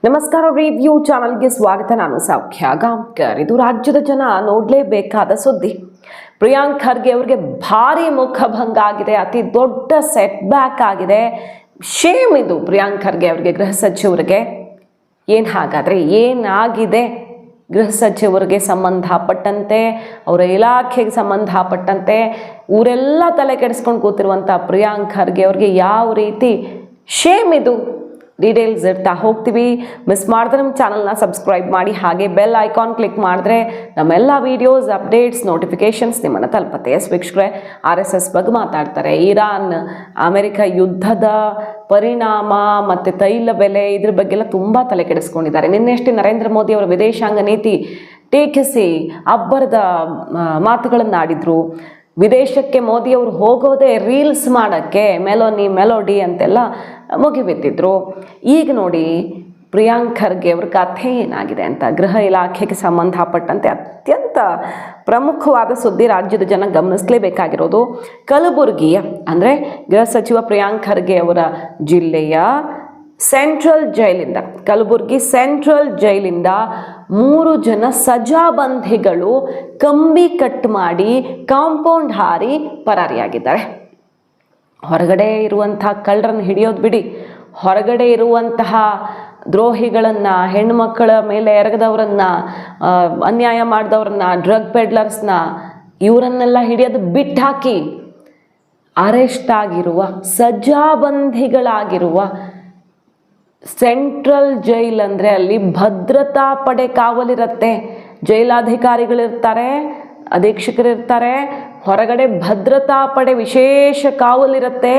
ನಮಸ್ಕಾರ, ರಿವ್ಯೂ ಚಾನಲ್ಗೆ ಸ್ವಾಗತ. ನಾನು ಸೌಖ್ಯ ಗಾಂವ್ಕರ್. ಇದು ರಾಜ್ಯದ ಜನ ನೋಡಲೇಬೇಕಾದ ಸುದ್ದಿ. ಪ್ರಿಯಾಂಕ್ ಖರ್ಗೆ ಅವರಿಗೆ ಭಾರಿ ಮುಖಭಂಗ ಆಗಿದೆ, ಅತಿ ದೊಡ್ಡ ಸೆಟ್ ಬ್ಯಾಕ್ ಆಗಿದೆ. ಶೇಮ್ ಇದು ಪ್ರಿಯಾಂಕ್ ಖರ್ಗೆ ಅವರಿಗೆ, ಗೃಹ ಸಚಿವರಿಗೆ. ಹಾಗಾದರೆ ಏನಾಗಿದೆ? ಗೃಹ ಸಚಿವರಿಗೆ ಸಂಬಂಧಪಟ್ಟಂತೆ, ಅವರ ಇಲಾಖೆಗೆ ಸಂಬಂಧಪಟ್ಟಂತೆ ಊರೆಲ್ಲ ತಲೆ ಕೆಡಿಸ್ಕೊಂಡು ಕೂತಿರುವಂಥ ಪ್ರಿಯಾಂಕ್ ಖರ್ಗೆ ಅವ್ರಿಗೆ ಯಾವ ರೀತಿ ಶೇಮ್ ಇದು? ಡೀಟೇಲ್ಸ್ ಇರ್ತಾ ಹೋಗ್ತೀವಿ. ಮಿಸ್ ಮಾಡಿದ್ರೆ ನಮ್ಮ ಚಾನಲ್ನ ಸಬ್ಸ್ಕ್ರೈಬ್ ಮಾಡಿ, ಹಾಗೆ ಬೆಲ್ ಐಕಾನ್ ಕ್ಲಿಕ್ ಮಾಡಿದ್ರೆ ನಮ್ಮೆಲ್ಲ ವೀಡಿಯೋಸ್, ಅಪ್ಡೇಟ್ಸ್, ನೋಟಿಫಿಕೇಷನ್ಸ್ ನಿಮ್ಮನ್ನು ತಲುಪತ್ತೆ. ವೀಕ್ಷಕರೇ, RSS ಬಗ್ಗೆ ಮಾತಾಡ್ತಾರೆ. ಇರಾನ್ ಅಮೆರಿಕ ಯುದ್ಧದ ಪರಿಣಾಮ ಮತ್ತು ತೈಲ ಬೆಲೆ ಇದ್ರ ಬಗ್ಗೆಲ್ಲ ತುಂಬ ತಲೆ ಕೆಡಿಸ್ಕೊಂಡಿದ್ದಾರೆ. ನಿನ್ನೆಷ್ಟೇ ನರೇಂದ್ರ ಮೋದಿ ಅವರ ವಿದೇಶಾಂಗ ನೀತಿ ಟೀಕಿಸಿ ಅಬ್ಬರದ ಮಾತುಗಳನ್ನು ಆಡಿದರು. ವಿದೇಶಕ್ಕೆ ಮೋದಿಯವರು ಹೋಗೋದೇ ರೀಲ್ಸ್ ಮಾಡೋಕ್ಕೆ, ಮೆಲೋಡಿ ಅಂತೆಲ್ಲ ಮುಗಿಬಿದ್ದಿದ್ರು. ಈಗ ನೋಡಿ ಪ್ರಿಯಾಂಕ್ ಖರ್ಗೆ ಅವ್ರ ಕಥೆ ಏನಾಗಿದೆ ಅಂತ. ಗೃಹ ಇಲಾಖೆಗೆ ಸಂಬಂಧಪಟ್ಟಂತೆ ಅತ್ಯಂತ ಪ್ರಮುಖವಾದ ಸುದ್ದಿ, ರಾಜ್ಯದ ಜನ ಗಮನಿಸಲೇಬೇಕಾಗಿರೋದು. ಕಲಬುರಗಿಯ ಅಂದರೆ ಗೃಹ ಸಚಿವ ಪ್ರಿಯಾಂಕ್ ಖರ್ಗೆ ಅವರ ಜಿಲ್ಲೆಯ ಸೆಂಟ್ರಲ್ ಜೈಲಿಂದ, ಕಲಬುರಗಿ ಸೆಂಟ್ರಲ್ ಜೈಲಿಂದ 3 ಜನ ಸಜಾಬಂಧಿಗಳು ಕಂಬಿ ಕಟ್ ಮಾಡಿ ಕಾಂಪೌಂಡ್ ಹಾರಿ ಪರಾರಿಯಾಗಿದ್ದಾರೆ. ಹೊರಗಡೆ ಇರುವಂತಹ ಕಳ್ಳರನ್ನು ಹಿಡಿಯೋದು ಬಿಡಿ, ಹೊರಗಡೆ ಇರುವಂತಹ ದ್ರೋಹಿಗಳನ್ನು, ಹೆಣ್ಣುಮಕ್ಕಳ ಮೇಲೆ ಎರಗದವರನ್ನು, ಅನ್ಯಾಯ ಮಾಡಿದವ್ರನ್ನ, ಡ್ರಗ್ ಪೆಡ್ಲರ್ಸ್ನ, ಇವರನ್ನೆಲ್ಲ ಹಿಡಿಯೋದು ಬಿಟ್ಟಾಕಿ ಅರೆಸ್ಟ್ ಆಗಿರುವ, ಸಜಾಬಂಧಿಗಳಾಗಿರುವ ಸೆಂಟ್ರಲ್ ಜೈಲ್ ಅಂದರೆ ಅಲ್ಲಿ ಭದ್ರತಾ ಪಡೆ ಕಾವಲಿರುತ್ತೆ. ಜೈಲಾಧಿಕಾರಿಗಳಿರ್ತಾರೆ, ಅಧೀಕ್ಷಕರಿರ್ತಾರೆ, ಹೊರಗಡೆ ಭದ್ರತಾ ಪಡೆ ವಿಶೇಷ ಕಾವಲಿರುತ್ತೆ.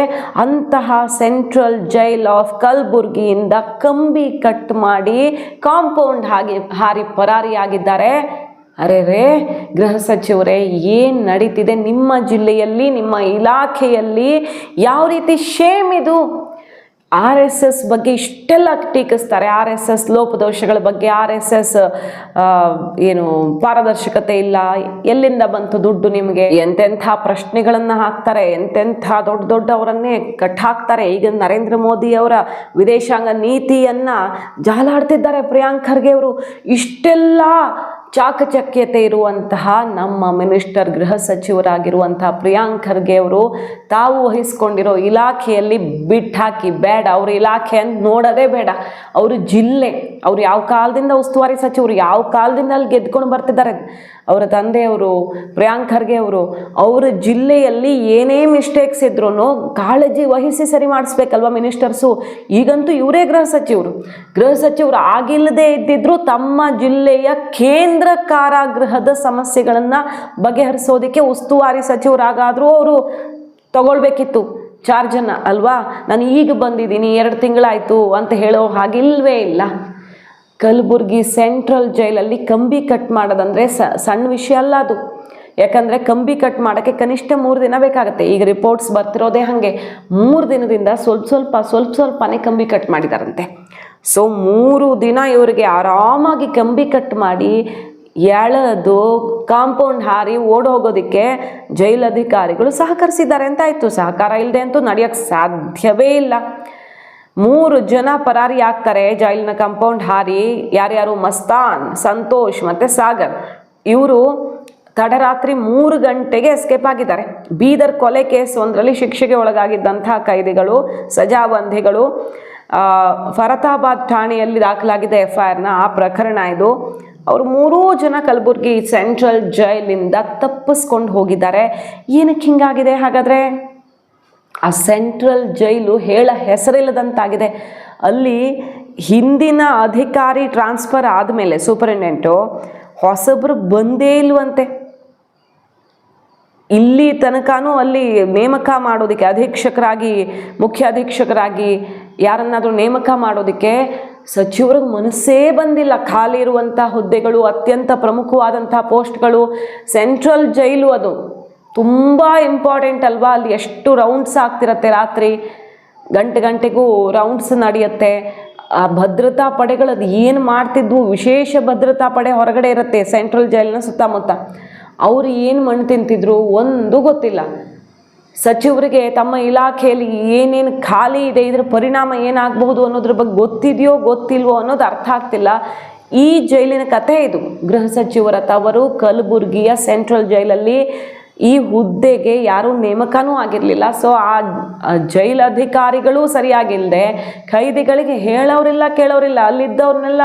ಅಂತಹ ಸೆಂಟ್ರಲ್ ಜೈಲ್ ಆಫ್ ಕಲಬುರ್ಗಿಯಿಂದ ಕಂಬಿ ಕಟ್ ಮಾಡಿ ಕಾಂಪೌಂಡ್ ಹಾರಿ ಪರಾರಿಯಾಗಿದ್ದಾರೆ. ಅರೆ ಗೃಹ ಸಚಿವರೇ, ಏನು ನಡೀತಿದೆ ನಿಮ್ಮ ಜಿಲ್ಲೆಯಲ್ಲಿ, ನಿಮ್ಮ ಇಲಾಖೆಯಲ್ಲಿ? ಯಾವ ರೀತಿ ಶೇಮ್ ಇದು? RSS ಬಗ್ಗೆ ಇಷ್ಟೆಲ್ಲ ಟೀಕಿಸ್ತಾರೆ. RSS ಲೋಪದೋಷಗಳ ಬಗ್ಗೆ, RSS ಏನು ಪಾರದರ್ಶಕತೆ ಇಲ್ಲ, ಎಲ್ಲಿಂದ ಬಂತು ದುಡ್ಡು ನಿಮಗೆ, ಎಂತೆಂಥ ಪ್ರಶ್ನೆಗಳನ್ನು ಹಾಕ್ತಾರೆ, ಎಂತೆಂಥ ದೊಡ್ಡವರನ್ನೇ ಕಟ್ಟಾಕ್ತಾರೆ. ಈಗ ನರೇಂದ್ರ ಮೋದಿ ಅವರ ವಿದೇಶಾಂಗ ನೀತಿಯನ್ನು ಜಾಲಾಡ್ತಿದ್ದಾರೆ ಪ್ರಿಯಾಂಕ್ ಖರ್ಗೆ ಅವರು. ಇಷ್ಟೆಲ್ಲ ಚಾಕಚಕ್ಯತೆ ಇರುವಂತಹ ನಮ್ಮ ಮಿನಿಸ್ಟರ್, ಗೃಹ ಸಚಿವರಾಗಿರುವಂತಹ ಪ್ರಿಯಾಂಕ್ ಖರ್ಗೆ ಅವರು ತಾವು ವಹಿಸ್ಕೊಂಡಿರೋ ಇಲಾಖೆಯಲ್ಲಿ ಬಿಟ್ಟಾಕಿ, ಬೇಡ ಅವ್ರ ಇಲಾಖೆಯನ್ನು ನೋಡೋದೇ ಬೇಡ. ಅವರು ಜಿಲ್ಲೆ, ಅವ್ರು ಯಾವ ಕಾಲದಿಂದ ಉಸ್ತುವಾರಿ ಸಚಿವರು, ಯಾವ ಕಾಲದಿಂದ ಅಲ್ಲಿ ಗೆದ್ಕೊಂಡು ಬರ್ತಿದ್ದಾರೆ. ಅವರ ತಂದೆಯವರು ಪ್ರಿಯಾಂಕ್ ಖರ್ಗೆ ಅವರು, ಅವರ ಜಿಲ್ಲೆಯಲ್ಲಿ ಏನೇ ಮಿಸ್ಟೇಕ್ಸ್ ಇದ್ರೂ ಕಾಳಜಿ ವಹಿಸಿ ಸರಿ ಮಾಡಿಸ್ಬೇಕಲ್ವ ಮಿನಿಸ್ಟರ್ಸು. ಈಗಂತೂ ಇವರೇ ಗೃಹ ಸಚಿವರು ಆಗಿಲ್ಲದೆ ಇದ್ದಿದ್ರು ತಮ್ಮ ಜಿಲ್ಲೆಯ ಕೇಂದ್ರ ಕಾರಾಗೃಹದ ಸಮಸ್ಯೆಗಳನ್ನು ಬಗೆಹರಿಸೋದಕ್ಕೆ ಉಸ್ತುವಾರಿ ಸಚಿವರಾಗಾದರೂ ಅವರು ತಗೊಳ್ಬೇಕಿತ್ತು ಚಾರ್ಜನ್ನು ಅಲ್ವಾ. ನಾನು ಈಗ ಬಂದಿದ್ದೀನಿ, 2 ತಿಂಗಳಾಯಿತು ಅಂತ ಹೇಳೋ ಹಾಗಿಲ್ವೇ ಇಲ್ಲ. ಕಲಬುರ್ಗಿ ಸೆಂಟ್ರಲ್ ಜೈಲಲ್ಲಿ ಕಂಬಿ ಕಟ್ ಮಾಡೋದಂದರೆ ಸಣ್ಣ ವಿಷಯ ಅಲ್ಲ ಅದು. ಯಾಕಂದರೆ ಕಂಬಿ ಕಟ್ ಮಾಡೋಕ್ಕೆ ಕನಿಷ್ಠ 3 ದಿನ ಬೇಕಾಗುತ್ತೆ. ಈಗ ರಿಪೋರ್ಟ್ಸ್ ಬರ್ತಿರೋದೇ ಹಾಗೆ. 3 ದಿನದಿಂದ ಸ್ವಲ್ಪನೇ ಕಂಬಿ ಕಟ್ ಮಾಡಿದಾರಂತೆ. ಸೊ 3 ದಿನ ಇವರಿಗೆ ಆರಾಮಾಗಿ ಕಂಬಿ ಕಟ್ ಮಾಡಿ ಎಳೆದು ಕಾಂಪೌಂಡ್ ಹಾರಿ ಓಡೋಗೋದಕ್ಕೆ ಜೈಲಧಿಕಾರಿಗಳು ಸಹಕರಿಸಿದ್ದಾರೆ ಅಂತ ಆಯಿತು. ಸಹಕಾರ ಇಲ್ಲದೆ ಅಂತೂ ನಡೆಯೋಕ್ಕೆ ಸಾಧ್ಯವೇ ಇಲ್ಲ. 3 ಜನ ಪರಾರಿ ಆಗ್ತಾರೆ ಜೈಲಿನ ಕಾಂಪೌಂಡ್ ಹಾರಿ. ಯಾರ್ಯಾರು? ಮಸ್ತಾನ್, ಸಂತೋಷ್ ಮತ್ತು ಸಾಗರ್. ಇವರು ತಡರಾತ್ರಿ 3 ಗಂಟೆಗೆ ಎಸ್ಕೇಪ್ ಆಗಿದ್ದಾರೆ. ಬೀದರ್ ಕೊಲೆ ಕೇಸ್ ಒಂದರಲ್ಲಿ ಶಿಕ್ಷೆಗೆ ಒಳಗಾಗಿದ್ದಂತಹ ಕೈದಿಗಳು, ಸಜಾಬಂಧಿಗಳು. ಫರತಾಬಾದ್ ಠಾಣೆಯಲ್ಲಿ ದಾಖಲಾಗಿದೆ FIR ಆ ಪ್ರಕರಣ ಇದು. ಅವರು 3 ಜನ ಕಲಬುರ್ಗಿ ಸೆಂಟ್ರಲ್ ಜೈಲಿಂದ ತಪ್ಪಿಸ್ಕೊಂಡು ಹೋಗಿದ್ದಾರೆ. ಏನಕ್ಕೆ ಹಿಂಗಾಗಿದೆ ಹಾಗಾದರೆ? ಆ ಸೆಂಟ್ರಲ್ ಜೈಲು ಹೆಸರಿಲ್ಲದಂತಾಗಿದೆ. ಅಲ್ಲಿ ಹಿಂದಿನ ಅಧಿಕಾರಿ ಟ್ರಾನ್ಸ್ಫರ್ ಆದಮೇಲೆ ಸೂಪರಿಂಟೆಂಡೆಂಟು ಹೊಸಬ್ರು ಬಂದೇ ಇಲ್ವಂತೆ. ಇಲ್ಲಿ ತನಕನೂ ಅಲ್ಲಿ ನೇಮಕ ಮಾಡೋದಕ್ಕೆ, ಅಧೀಕ್ಷಕರಾಗಿ, ಮುಖ್ಯ ಅಧೀಕ್ಷಕರಾಗಿ ಯಾರನ್ನಾದರೂ ನೇಮಕ ಮಾಡೋದಕ್ಕೆ ಸಚಿವರಿಗೆ ಮನಸ್ಸೇ ಬಂದಿಲ್ಲ. ಖಾಲಿ ಇರುವಂಥ ಹುದ್ದೆಗಳು, ಅತ್ಯಂತ ಪ್ರಮುಖವಾದಂಥ ಪೋಸ್ಟ್ಗಳು. ಸೆಂಟ್ರಲ್ ಜೈಲು ಅದು ತುಂಬ ಇಂಪಾರ್ಟೆಂಟ್ ಅಲ್ವಾ. ಅಲ್ಲಿ ಎಷ್ಟು ರೌಂಡ್ಸ್ ಆಗ್ತಿರತ್ತೆ, ರಾತ್ರಿ ಗಂಟೆಗೂ ರೌಂಡ್ಸ್ ನಡೆಯುತ್ತೆ. ಆ ಭದ್ರತಾ ಪಡೆಗಳು ಅದು ಏನು ಮಾಡ್ತಿದ್ವು? ವಿಶೇಷ ಭದ್ರತಾ ಪಡೆ ಹೊರಗಡೆ ಇರುತ್ತೆ ಸೆಂಟ್ರಲ್ ಜೈಲಿನ ಸುತ್ತಮುತ್ತ. ಅವರು ಏನು ಮಣ್ಣು ತಿಂತಿದ್ರು ಒಂದು ಗೊತ್ತಿಲ್ಲ. ಸಚಿವರಿಗೆ ತಮ್ಮ ಇಲಾಖೆಯಲ್ಲಿ ಏನೇನು ಖಾಲಿ ಇದೆ, ಇದರ ಪರಿಣಾಮ ಏನಾಗಬಹುದು ಅನ್ನೋದ್ರ ಬಗ್ಗೆ ಗೊತ್ತಿದೆಯೋ ಗೊತ್ತಿಲ್ವೋ ಅನ್ನೋದು ಅರ್ಥ ಆಗ್ತಿಲ್ಲ. ಈ ಜೈಲಿನ ಕಥೆ ಇದು. ಗೃಹ ಸಚಿವರ ತವರು ಕಲಬುರ್ಗಿಯ ಸೆಂಟ್ರಲ್ ಜೈಲಲ್ಲಿ ಈ ಹುದ್ದೆಗೆ ಯಾರೂ ನೇಮಕನೂ ಆಗಿರಲಿಲ್ಲ. ಸೊ ಆ ಜೈಲ್ ಅಧಿಕಾರಿಗಳು ಸರಿಯಾಗಿಲ್ಲದೆ ಖೈದಿಗಳಿಗೆ ಹೇಳೋರಿಲ್ಲ ಕೇಳೋರಿಲ್ಲ. ಅಲ್ಲಿದ್ದವ್ರನ್ನೆಲ್ಲ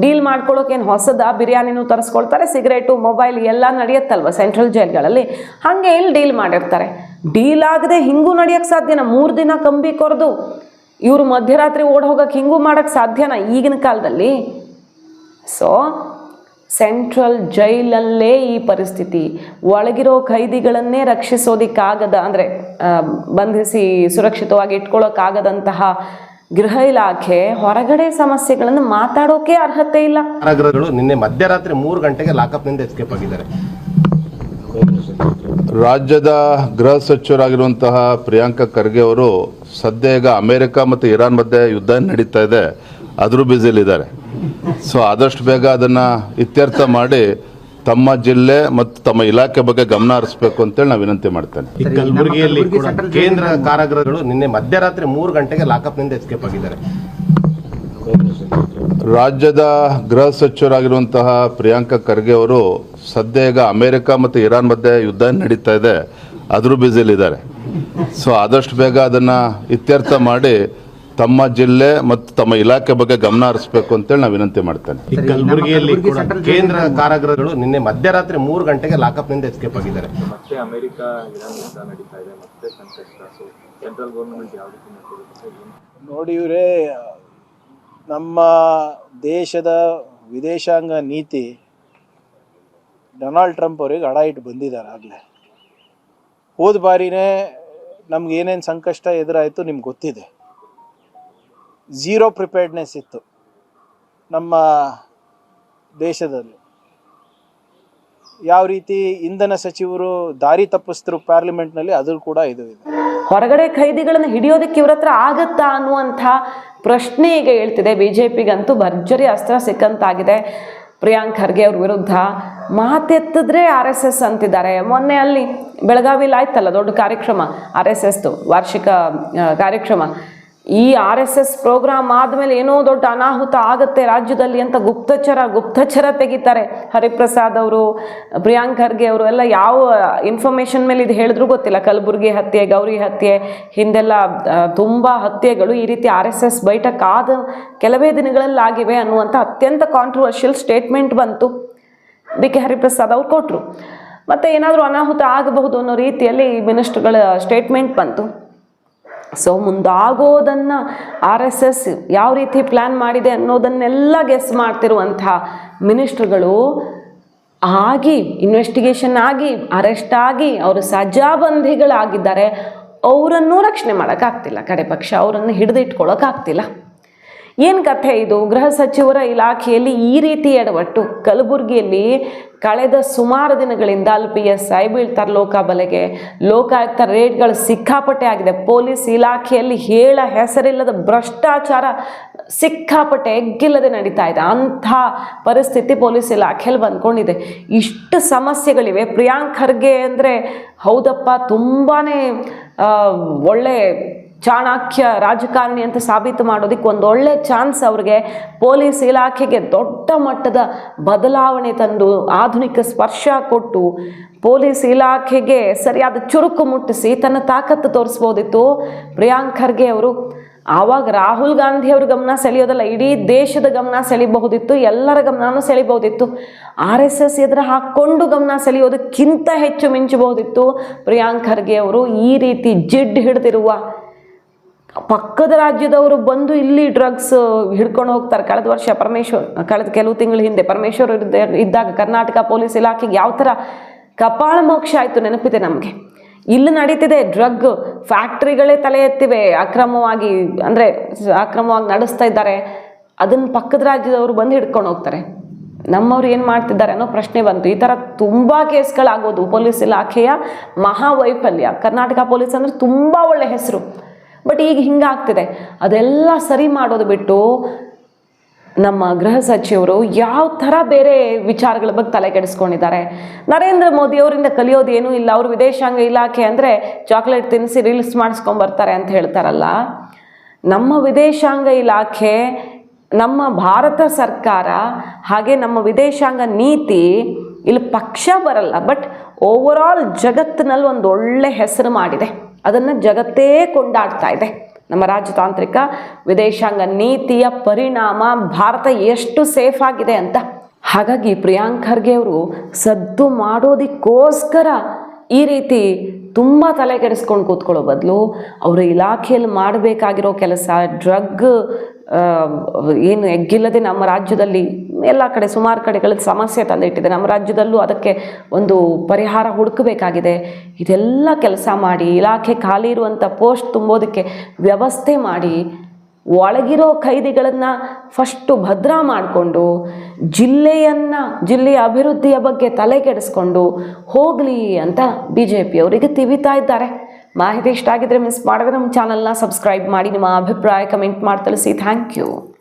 ಡೀಲ್ ಮಾಡ್ಕೊಳ್ಳೋಕೇನು ಹೊಸದ, ಬಿರಿಯಾನಿನೂ ತರಿಸ್ಕೊಳ್ತಾರೆ, ಸಿಗರೇಟು ಮೊಬೈಲ್ ಎಲ್ಲ ನಡೆಯುತ್ತಲ್ವ ಸೆಂಟ್ರಲ್ ಜೈಲ್ಗಳಲ್ಲಿ, ಹಾಗೆ ಇಲ್ಲಿ ಡೀಲ್ ಮಾಡಿರ್ತಾರೆ. ಡೀಲ್ ಆಗದೆ ಹಿಂಗೂ ನಡೆಯೋಕ್ಕೆ ಸಾಧ್ಯನಾ? 3 ದಿನ ಕಂಬಿ ಕೊರೆದು ಇವರು ಮಧ್ಯರಾತ್ರಿ ಓಡ್ ಹೋಗೋಕೆ ಹಿಂಗೂ ಮಾಡೋಕ್ಕೆ ಸಾಧ್ಯನಾ ಈಗಿನ ಕಾಲದಲ್ಲಿ? ಸೊ ಸೆಂಟ್ರಲ್ ಜೈಲಲ್ಲೇ ಈ ಪರಿಸ್ಥಿತಿ. ಒಳಗಿರೋ ಖೈದಿಗಳನ್ನೇ ರಕ್ಷಿಸೋದಿಕ್ಕಾಗದ, ಅಂದರೆ ಬಂಧಿಸಿ ಸುರಕ್ಷಿತವಾಗಿ ಇಟ್ಕೊಳ್ಳೋಕ್ಕಾಗದಂತಹ ಗೃಹ ಇಲಾಖೆ ಹೊರಗಡೆ ಸಮಸ್ಯೆಗಳನ್ನು ಮಾತಾಡೋಕೆ ಅರ್ಹತೆ ಇಲ್ಲ. ಕಾರಾಗೃಹಗಳು ನಿನ್ನೆ ಮಧ್ಯರಾತ್ರಿ 3 ಗಂಟೆಗೆ ಲಾಕಪ್ನಿಂದ ಎಸ್ಕೇಪ್ ಆಗಿದ್ದಾರೆ. ರಾಜ್ಯದ ಗೃಹ ಸಚಿವರಾಗಿರುವಂತಹ ಪ್ರಿಯಾಂಕಾ ಖರ್ಗೆ ಅವರು ಸದ್ಯ ಈಗ ಅಮೆರಿಕ ಮತ್ತು ಇರಾನ್ ಮಧ್ಯೆ ಯುದ್ಧ ನಡೀತಾ ಇದೆ, ಅದ್ರ ಬ್ಯುಸಿಲಿದ್ದಾರೆ. ಸೊ ಆದಷ್ಟು ಬೇಗ ಅದನ್ನು ಇತ್ಯರ್ಥ ಮಾಡಿ ತಮ್ಮ ಜಿಲ್ಲೆ ಮತ್ತು ತಮ್ಮ ಇಲಾಖೆ ಬಗ್ಗೆ ಗಮನ ಹರಿಸಬೇಕು ಅಂತೇಳಿ ನಾವು ವಿನಂತಿ ಮಾಡ್ತೇನೆ. ಕಲಬುರಗಿಯಲ್ಲಿ ಕೂಡ ಕೇಂದ್ರ ಕಾರಾಗೃಹಗಳು ನಿನ್ನೆ ಮಧ್ಯರಾತ್ರಿ 3 ಗಂಟೆಗೆ ಲಾಕಪ್ನಿಂದ ಎಸ್ಕೇಪ್ ಆಗಿದ್ದಾರೆ. ರಾಜ್ಯದ ಗೃಹ ಸಚಿವರಾಗಿರುವಂತಹ ಪ್ರಿಯಾಂಕಾ ಖರ್ಗೆ ಅವರು ಸದ್ಯ ಈಗ ಅಮೆರಿಕ ಮತ್ತು ಇರಾನ್ ಮಧ್ಯೆ ಯುದ್ಧ ನಡೀತಾ ಇದೆ, ಅದ್ರ ಬ್ಯುಸಿಲಿದ್ದಾರೆ. ಸೊ ಆದಷ್ಟು ಬೇಗ ಅದನ್ನು ಇತ್ಯರ್ಥ ಮಾಡಿ ತಮ್ಮ ಜಿಲ್ಲೆ ಮತ್ತು ತಮ್ಮ ಇಲಾಖೆ ಬಗ್ಗೆ ಗಮನ ಹರಿಸಬೇಕು ಅಂತೇಳಿ ನಾವು ವಿನಂತಿ ಮಾಡ್ತೇನೆ. ಕಲಬುರಗಿಯಲ್ಲಿ ಕೂಡ ಕೇಂದ್ರ ಕಾರಾಗೃಹಗಳು ನಿನ್ನೆ ಮಧ್ಯರಾತ್ರಿ 3 ಗಂಟೆಗೆ ಲಾಕಪ್ನಿಂದ ಎಸ್ಕೇಪ್ ಆಗಿದ್ದಾರೆ. ಮತ್ತೆ ಅಮೆರಿಕ ಇರಾನ್ ಯುದ್ಧ ನಡೀತಾ ಇದೆ, ಮತ್ತೆ ಸಂಕಷ್ಟ. ಸೊ ಸೆಂಟ್ರಲ್ ಗೌರ್ಮೆಂಟ್ ಯಾವ ರೀತಿ ಮಾಡ್ತಿದೆ ನೋಡಿ. ಇವರೇ ನಮ್ಮ ದೇಶದ ವಿದೇಶಾಂಗ ನೀತಿ ಡೊನಾಲ್ಡ್ ಟ್ರಂಪ್ ಅವರಿಗೆ ಅಡ ಇಟ್ಟು ಬಂದಿದ್ದಾರೆ ಆಗಲೇ. ಹೋದ ಬಾರಿನೇ ನಮ್ಗೆ ಏನೇನು ಸಂಕಷ್ಟ ಎದುರಾಯಿತು ನಿಮ್ಗೆ ಗೊತ್ತಿದೆ. ಝೀರೋ ಪ್ರಿಪೇರ್ಡ್ನೆಸ್ ಇತ್ತು ನಮ್ಮ ದೇಶದಲ್ಲಿ. ಯಾವ ರೀತಿ ಇಂಧನ ಸಚಿವರು ದಾರಿ ತಪ್ಪಿಸಿದ್ರು ಪಾರ್ಲಿಮೆಂಟ್ನಲ್ಲಿ, ಅದು ಕೂಡ ಇದು ಇದೆ. ಹೊರಗಡೆ ಖೈದಿಗಳನ್ನು ಹಿಡಿಯೋದಕ್ಕೆ ಇವ್ರ ಹತ್ರ ಆಗತ್ತಾ ಅನ್ನುವಂಥ ಪ್ರಶ್ನೆ ಈಗ ಹೇಳ್ತಿದೆ. BJPಗಂತೂ ಭರ್ಜರಿ ಅಸ್ತ್ರ ಸಿಕ್ಕಂತಾಗಿದೆ. ಪ್ರಿಯಾಂಕ್ ಖರ್ಗೆ ಅವ್ರ ವಿರುದ್ಧ ಮಾತೆತ್ತಿದ್ರೆ RSS ಅಂತಿದ್ದಾರೆ. ಮೊನ್ನೆ ಅಲ್ಲಿ ಬೆಳಗಾವಿಲಿ ಆಯ್ತಲ್ಲ ದೊಡ್ಡ ಕಾರ್ಯಕ್ರಮ, RSSದು ವಾರ್ಷಿಕ ಕಾರ್ಯಕ್ರಮ. ಈ RSS ಪ್ರೋಗ್ರಾಮ್ ಆದಮೇಲೆ ಏನೋ ದೊಡ್ಡ ಅನಾಹುತ ಆಗುತ್ತೆ ರಾಜ್ಯದಲ್ಲಿ ಅಂತ ಗುಪ್ತಚರ ತೆಗಿತಾರೆ. ಹರಿಪ್ರಸಾದ್ ಅವರು, ಪ್ರಿಯಾಂಕ್ ಖರ್ಗೆ ಅವರು ಎಲ್ಲ ಯಾವ ಇನ್ಫಾರ್ಮೇಷನ್ ಮೇಲೆ ಇದು ಹೇಳಿದ್ರು ಗೊತ್ತಿಲ್ಲ. ಕಲಬುರ್ಗಿ ಹತ್ಯೆ, ಗೌರಿ ಹತ್ಯೆ, ಹಿಂದೆಲ್ಲ ತುಂಬ ಹತ್ಯೆಗಳು ಈ ರೀತಿ RSS ಬೈಠಕ್ ಆದ ಕೆಲವೇ ದಿನಗಳಲ್ಲಿ ಆಗಿವೆ ಅನ್ನುವಂಥ ಅತ್ಯಂತ ಕಾಂಟ್ರವರ್ಷಿಯಲ್ ಸ್ಟೇಟ್ಮೆಂಟ್ ಬಂತು. BK ಹರಿಪ್ರಸಾದ್ ಅವ್ರು ಕೊಟ್ಟರು. ಮತ್ತು ಏನಾದರೂ ಅನಾಹುತ ಆಗಬಹುದು ಅನ್ನೋ ರೀತಿಯಲ್ಲಿ ಮಿನಿಸ್ಟ್ರುಗಳ ಸ್ಟೇಟ್ಮೆಂಟ್ ಬಂತು. ಸೊ ಮುಂದಾಗೋದನ್ನು RSS ಯಾವ ರೀತಿ ಪ್ಲ್ಯಾನ್ ಮಾಡಿದೆ ಅನ್ನೋದನ್ನೆಲ್ಲ ಗೆಸ್ ಮಾಡ್ತಿರುವಂಥ ಮಿನಿಸ್ಟ್ರುಗಳು ಆಗಿ, ಇನ್ವೆಸ್ಟಿಗೇಷನ್ ಆಗಿ, ಅರೆಸ್ಟ್ ಆಗಿ, ಅವರು ಸಜಾಬಂದಿಗಳಾಗಿದ್ದಾರೆ. ಅವರನ್ನೂ ರಕ್ಷಣೆ ಮಾಡೋಕ್ಕಾಗ್ತಿಲ್ಲ, ಕಡೆ ಪಕ್ಷ ಅವರನ್ನು ಹಿಡಿದಿಟ್ಕೊಳ್ಳೋಕ್ಕಾಗ್ತಿಲ್ಲ. ಏನು ಕಥೆ ಇದು? ಗೃಹ ಸಚಿವರ ಇಲಾಖೆಯಲ್ಲಿ ಈ ರೀತಿ ಎಡವಟ್ಟು. ಕಲಬುರಗಿಯಲ್ಲಿ ಕಳೆದ ಸುಮಾರು ದಿನಗಳಿಂದ ಅಲ್ಲಿ PSI ಬೀಳ್ತಾರೆ ಲೋಕಾಬಲೆಗೆ. ಲೋಕಾಯುಕ್ತ ರೇಡ್ಗಳು ಸಿಕ್ಕಾಪಟ್ಟೆ ಆಗಿದೆ. ಪೊಲೀಸ್ ಇಲಾಖೆಯಲ್ಲಿ ಹೇಳ ಹೆಸರಿಲ್ಲದ ಭ್ರಷ್ಟಾಚಾರ ಸಿಕ್ಕಾಪಟ್ಟೆ ಎಗ್ಗಿಲ್ಲದೆ ನಡೀತಾ ಇದೆ. ಅಂಥ ಪರಿಸ್ಥಿತಿ ಪೊಲೀಸ್ ಇಲಾಖೆಯಲ್ಲಿ ಬಂದ್ಕೊಂಡಿದೆ. ಇಷ್ಟು ಸಮಸ್ಯೆಗಳಿವೆ. ಪ್ರಿಯಾಂಕ್ ಖರ್ಗೆ ಅಂದರೆ ಹೌದಪ್ಪ, ತುಂಬಾ ಒಳ್ಳೆ ಚಾಣಾಕ್ಯ ರಾಜಕಾರಣಿ ಅಂತ ಸಾಬೀತು ಮಾಡೋದಕ್ಕೆ ಒಂದೊಳ್ಳೆ ಚಾನ್ಸ್ ಅವ್ರಿಗೆ. ಪೊಲೀಸ್ ಇಲಾಖೆಗೆ ದೊಡ್ಡ ಮಟ್ಟದ ಬದಲಾವಣೆ ತಂದು ಆಧುನಿಕ ಸ್ಪರ್ಶ ಕೊಟ್ಟು ಪೊಲೀಸ್ ಇಲಾಖೆಗೆ ಸರಿಯಾದ ಚುರುಕು ಮುಟ್ಟಿಸಿ ತನ್ನ ತಾಕತ್ತು ತೋರಿಸ್ಬೋದಿತ್ತು ಪ್ರಿಯಾಂಕ್ ಖರ್ಗೆ ಅವರು. ಆವಾಗ ರಾಹುಲ್ ಗಾಂಧಿ ಅವ್ರ ಗಮನ ಸೆಳೆಯೋದಲ್ಲ, ಇಡೀ ದೇಶದ ಗಮನ ಸೆಳಿಬಹುದಿತ್ತು, ಎಲ್ಲರ ಗಮನನೂ ಸೆಳಿಬಹುದಿತ್ತು. RSS ಎದುರು ಹಾಕ್ಕೊಂಡು ಗಮನ ಸೆಳೆಯೋದಕ್ಕಿಂತ ಹೆಚ್ಚು ಮಿಂಚಬಹುದಿತ್ತು ಪ್ರಿಯಾಂಕ್ ಖರ್ಗೆ ಅವರು. ಈ ರೀತಿ ಜಿಡ್ ಹಿಡಿದಿರುವ ಪಕ್ಕದ ರಾಜ್ಯದವರು ಬಂದು ಇಲ್ಲಿ ಡ್ರಗ್ಸ್ ಹಿಡ್ಕೊಂಡು ಹೋಗ್ತಾರೆ. ಕಳೆದ ಕೆಲವು ತಿಂಗಳ ಹಿಂದೆ ಪರಮೇಶ್ವರ್ ಇದ್ದಾಗ ಕರ್ನಾಟಕ ಪೊಲೀಸ್ ಇಲಾಖೆಗೆ ಯಾವ ಥರ ಕಪಾಳ ಮೋಕ್ಷ ಆಯಿತು ನೆನಪಿದೆ ನಮಗೆ. ಇಲ್ಲಿ ನಡೀತಿದೆ ಡ್ರಗ್ ಫ್ಯಾಕ್ಟ್ರಿಗಳೇ ತಲೆ ಎತ್ತಿವೆ, ಅಕ್ರಮವಾಗಿ ನಡೆಸ್ತಾ ಇದ್ದಾರೆ. ಅದನ್ನು ಪಕ್ಕದ ರಾಜ್ಯದವರು ಬಂದು ಹಿಡ್ಕೊಂಡು ಹೋಗ್ತಾರೆ. ನಮ್ಮವ್ರು ಏನು ಮಾಡ್ತಿದ್ದಾರೆ ಅನ್ನೋ ಪ್ರಶ್ನೆ ಬಂತು. ಈ ಥರ ತುಂಬ ಕೇಸ್ಗಳಾಗೋದು ಪೊಲೀಸ್ ಇಲಾಖೆಯ ಮಹಾವೈಫಲ್ಯ. ಕರ್ನಾಟಕ ಪೊಲೀಸ್ ಅಂದರೆ ತುಂಬ ಒಳ್ಳೆ ಹೆಸರು, ಬಟ್ ಈಗ ಹಿಂಗಾಗ್ತಿದೆ. ಅದೆಲ್ಲ ಸರಿ ಮಾಡೋದು ಬಿಟ್ಟು ನಮ್ಮ ಗೃಹ ಸಚಿವರು ಯಾವ ಥರ ಬೇರೆ ವಿಚಾರಗಳ ಬಗ್ಗೆ ತಲೆ ಕೆಡಿಸ್ಕೊಂಡಿದ್ದಾರೆ. ನರೇಂದ್ರ ಮೋದಿ ಅವರಿಂದ ಕಲಿಯೋದು ಏನೂ ಇಲ್ಲ, ಅವರು ವಿದೇಶಾಂಗ ಇಲಾಖೆ ಅಂದರೆ ಚಾಕ್ಲೇಟ್ ತಿನ್ನಿಸಿ ರೀಲ್ಸ್ ಮಾಡಿಸ್ಕೊಂಬರ್ತಾರೆ ಅಂತ ಹೇಳ್ತಾರಲ್ಲ. ನಮ್ಮ ವಿದೇಶಾಂಗ ಇಲಾಖೆ, ನಮ್ಮ ಭಾರತ ಸರ್ಕಾರ, ಹಾಗೆ ನಮ್ಮ ವಿದೇಶಾಂಗ ನೀತಿ ಇಲ್ಲಿ ಪಕ್ಷ ಬರಲ್ಲ, ಬಟ್ ಓವರಾಲ್ ಜಗತ್ತಿನಲ್ಲಿ ಒಂದು ಒಳ್ಳೆ ಹೆಸರು ಮಾಡಿದೆ. ಅದನ್ನು ಜಗತ್ತೇ ಕೊಂಡಾಡ್ತಾ ಇದೆ. ನಮ್ಮ ರಾಜತಾಂತ್ರಿಕ ವಿದೇಶಾಂಗ ನೀತಿಯ ಪರಿಣಾಮ ಭಾರತ ಎಷ್ಟು ಸೇಫ್ ಆಗಿದೆ ಅಂತ. ಹಾಗಾಗಿ ಪ್ರಿಯಾಂಕ್ ಖರ್ಗೆ ಅವರು ಸದ್ದು ಮಾಡೋದಕ್ಕೋಸ್ಕರ ಈ ರೀತಿ ತುಂಬ ತಲೆ ಕೆಡಿಸ್ಕೊಂಡು ಕೂತ್ಕೊಳ್ಳೋ ಬದಲು ಅವರ ಇಲಾಖೆಯಲ್ಲಿ ಮಾಡಬೇಕಾಗಿರೋ ಕೆಲಸ, ಡ್ರಗ್ ಏನು ಎಗ್ಗಿಲ್ಲದೆ ನಮ್ಮ ರಾಜ್ಯದಲ್ಲಿ ಎಲ್ಲ ಕಡೆ ಸುಮಾರು ಕಡೆಗಳಲ್ಲಿ ಸಮಸ್ಯೆ ತಂದಿಟ್ಟಿದೆ. ನಮ್ಮ ರಾಜ್ಯದಲ್ಲೂ ಅದಕ್ಕೆ ಒಂದು ಪರಿಹಾರ ಹುಡುಕಬೇಕಾಗಿದೆ. ಇದೆಲ್ಲ ಕೆಲಸ ಮಾಡಿ, ಇಲಾಖೆ ಖಾಲಿ ಇರುವಂಥ ಪೋಸ್ಟ್ ತುಂಬೋದಕ್ಕೆ ವ್ಯವಸ್ಥೆ ಮಾಡಿ, ಒಳಗಿರೋ ಖೈದಿಗಳನ್ನು ಫಸ್ಟು ಭದ್ರ ಮಾಡಿಕೊಂಡು, ಜಿಲ್ಲೆಯ ಅಭಿವೃದ್ಧಿಯ ಬಗ್ಗೆ ತಲೆ ಕೆಡಿಸ್ಕೊಂಡು ಹೋಗಲಿ ಅಂತ BJP ಅವರಿಗೆ ತಿವಿತಾ ಇದ್ದಾರೆ. ಮಾಹಿತಿ ಇಷ್ಟ ಆಗಿದ್ರೆ ಮಿಸ್ ಮಾಡಿದ್ರೆ ನಮ್ಮ ಚಾನಲ್ನ ಸಬ್ಸ್ಕ್ರೈಬ್ ಮಾಡಿ, ನಿಮ್ಮ ಅಭಿಪ್ರಾಯ ಕಮೆಂಟ್ ಮಾಡಿ ತಿಳಿಸಿ. Thank you.